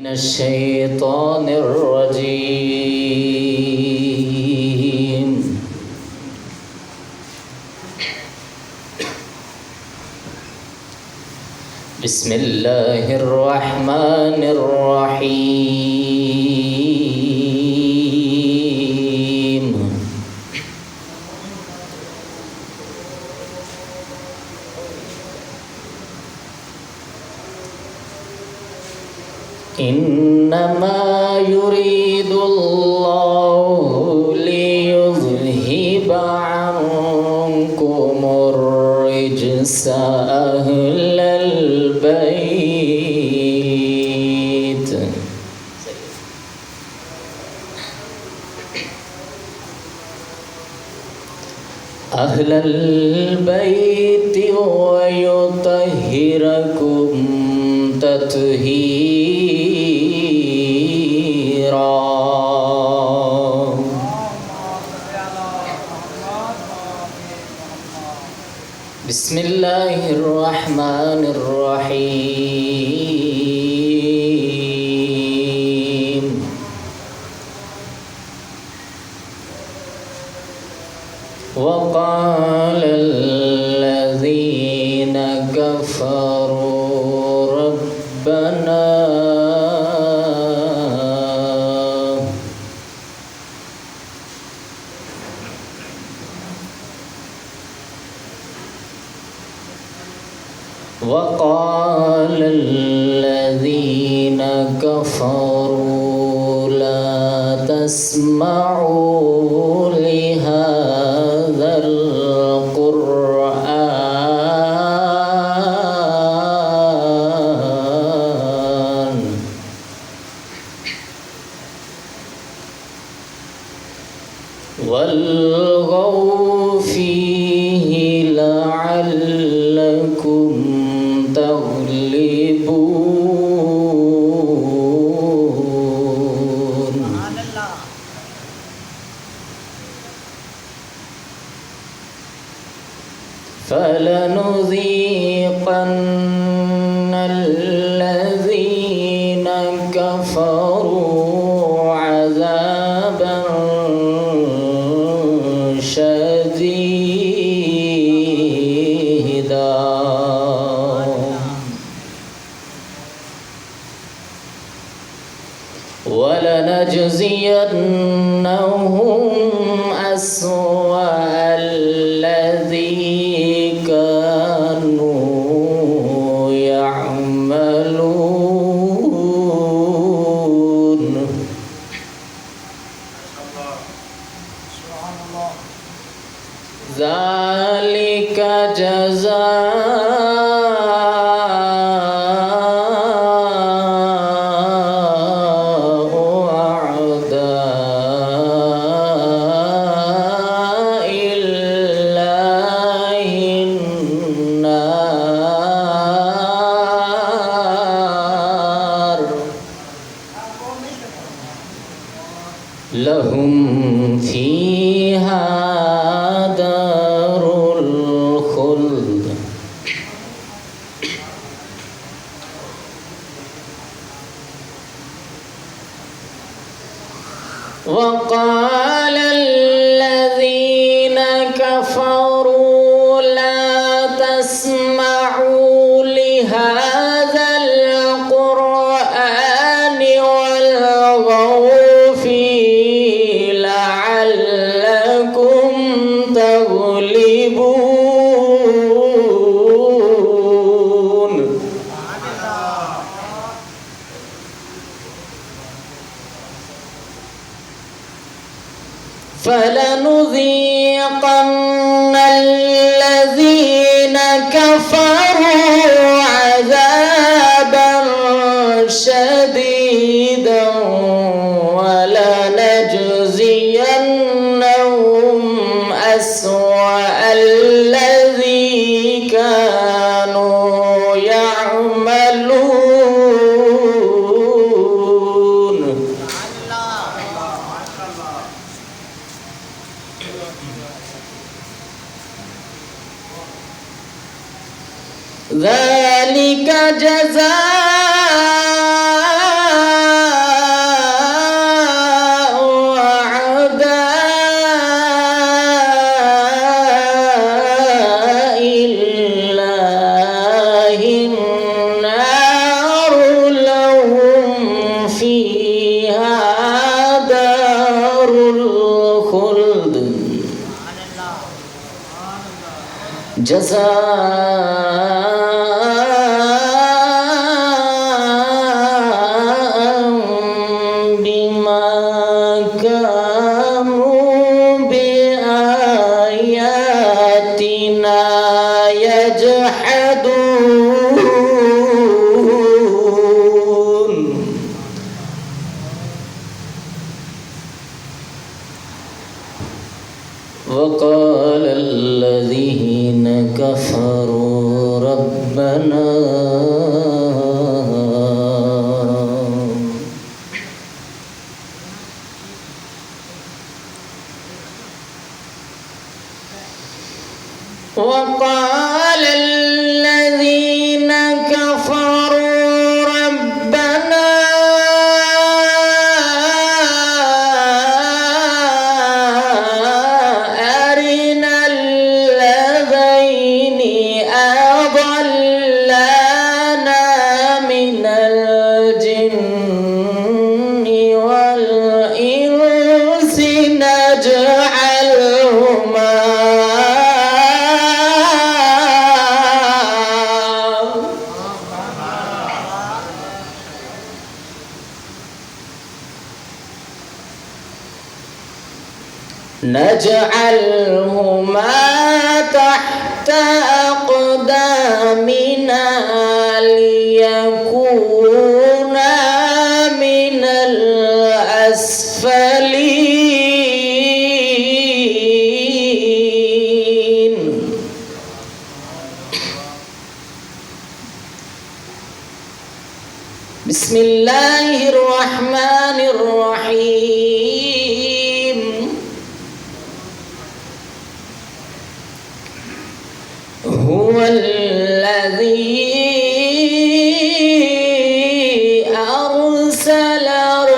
من الشيطان الرجيم. بسم الله الرحمن الرحيم. إنما يريد الله ليذهب عنكم الرجس أهل البيت ويطهركم تطهيرا. بسم الله الرحمن الرحيم. وقال الذين كفروا ربنا لا تسمعوا لهذا القرآن والغوا فيه لعلكم تغلبون. فلنذيقن الذين كفروا عذابا شديدا ولنجزينهم أسوأ الذي كانوا يعملون. ذلك جزاء أعداء الله النار لهم فيها دار الخلد وقال الذين كفروا لا تسمعوا لهذا القرآن والغوا فيه لعلكم تغلبون. فلنذيقن الذين كفروا عذابا شديدا ولنجزينهم أسوأ الذي كانوا يعملون. ذلك جزاء جزاء بما كانوا بآياتنا يجحدون. وقال الذين كفروا ربنا وقال الذين كفروا ربنا أرنا الذين أضلانا من الجن والإنس نجعلهما تحت أقدامنا ليكونا من الأسفلين. بسم الله الرحمن الرحيم. هو الذي أرسل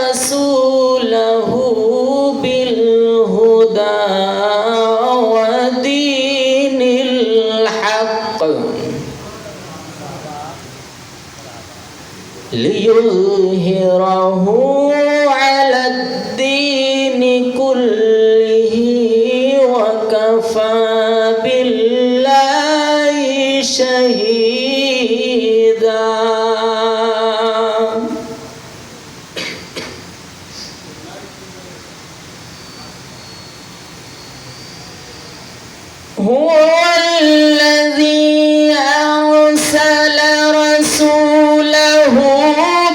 رسوله بالهدى ودين الحق ليظهره على الدين كله وكفى بالله شهيدا. هو الذي أرسل رسوله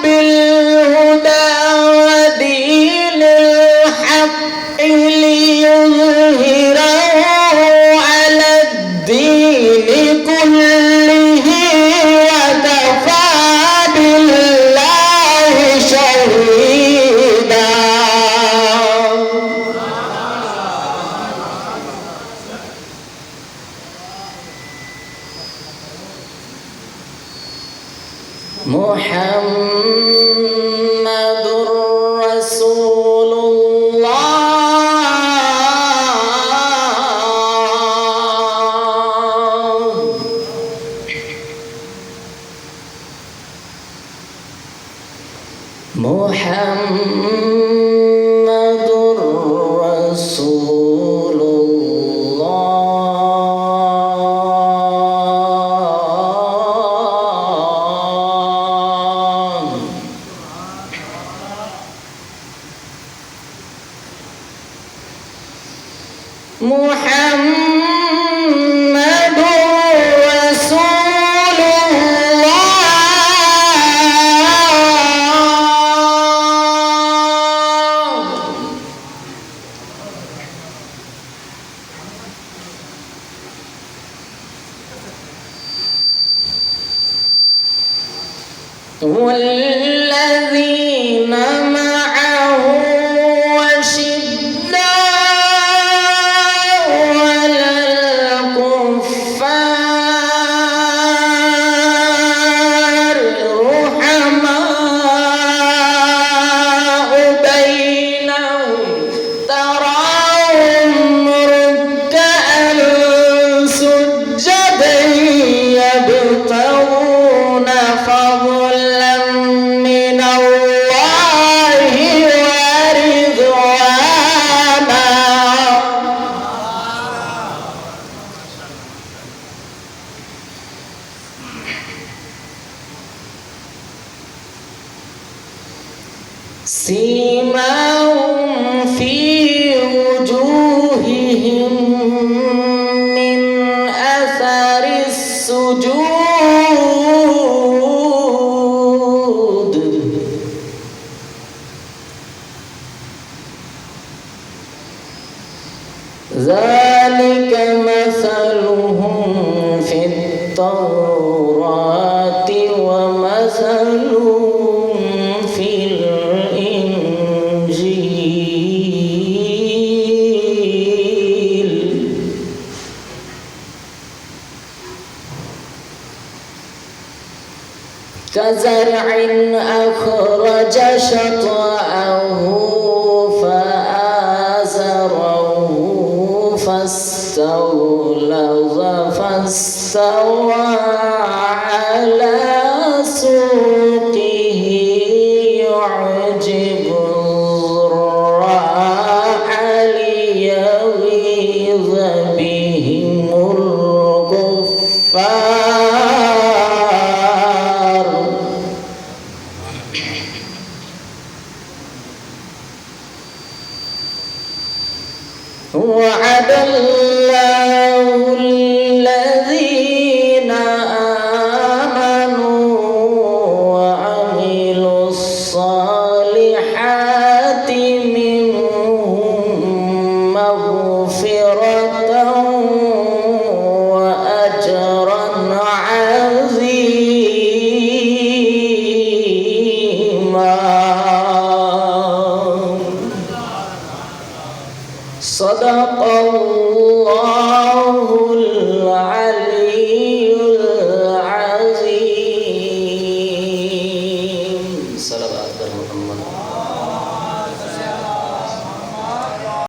بالهدى ودين الحق ليظهره على الدين كله وكفى بالله شهيدا. محمد رسول الله. محمد رسول الله. محمد رسول الله. والذين معه أشداء على الكفار رحماء بينهم تراهم ركعا سجدا يبتغون فضلا سيماهم في وجوههم من أثر السجود ذلك مثلهم في التوراة ومثلهم في الإنجيل كزرع أخرج شطأه فآزره فاستغلظ فاستوى على سوقه يعجب الزراع ليغيظ بهم الكفار وعد الله الذين آمنوا وعملوا الصالحات منهم مغفرة وأجرا عظيما. صدق الله